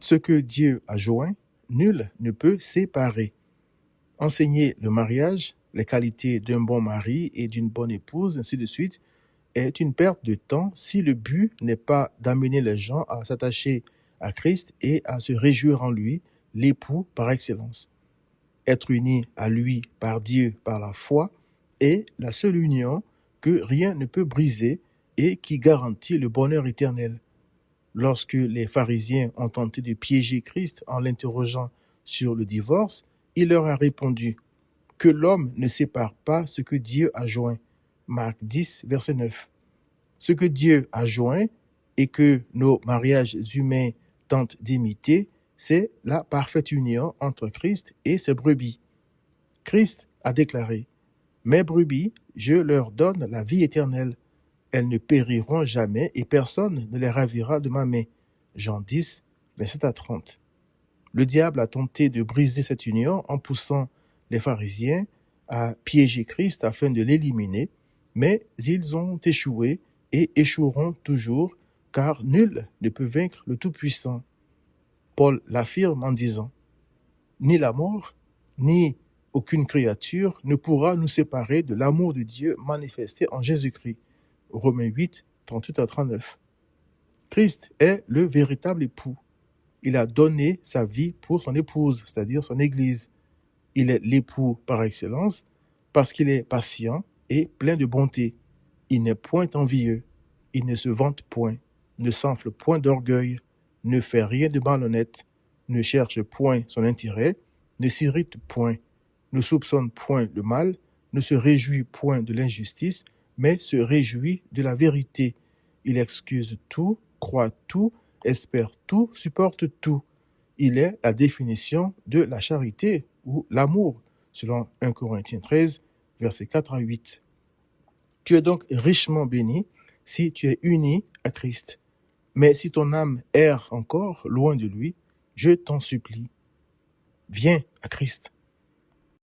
Ce que Dieu a joint, nul ne peut séparer. Enseigner le mariage, les qualités d'un bon mari et d'une bonne épouse, ainsi de suite, est une perte de temps si le but n'est pas d'amener les gens à s'attacher à Christ et à se réjouir en lui, l'époux par excellence. Être unis à lui par Dieu, par la foi, est la seule union que rien ne peut briser et qui garantit le bonheur éternel. Lorsque les pharisiens ont tenté de piéger Christ en l'interrogeant sur le divorce, il leur a répondu que l'homme ne sépare pas ce que Dieu a joint. Marc 10, verset 9. Ce que Dieu a joint et que nos mariages humains tentent d'imiter, c'est la parfaite union entre Christ et ses brebis. Christ a déclaré « Mes brebis, je leur donne la vie éternelle. Elles ne périront jamais et personne ne les ravira de ma main. » Jean 10, verset à 30. Le diable a tenté de briser cette union en poussant les pharisiens à piéger Christ afin de l'éliminer, mais ils ont échoué et échoueront toujours, car nul ne peut vaincre le Tout-Puissant. Paul l'affirme en disant « Ni la mort, ni aucune créature ne pourra nous séparer de l'amour de Dieu manifesté en Jésus-Christ. » Romains 8, 38 à 39. Christ est le véritable époux. Il a donné sa vie pour son épouse, c'est-à-dire son Église. Il est l'époux par excellence parce qu'il est patient et plein de bonté. Il n'est point envieux, il ne se vante point, ne s'enfle point d'orgueil, ne fait rien de malhonnête, ne cherche point son intérêt, ne s'irrite point, ne soupçonne point le mal, ne se réjouit point de l'injustice, mais se réjouit de la vérité. Il excuse tout, croit tout, espère tout, supporte tout. Il est la définition de la charité ou l'amour, selon 1 Corinthiens 13, versets 4 à 8. Tu es donc richement béni si tu es uni à Christ. Mais si ton âme erre encore loin de lui, je t'en supplie, viens à Christ.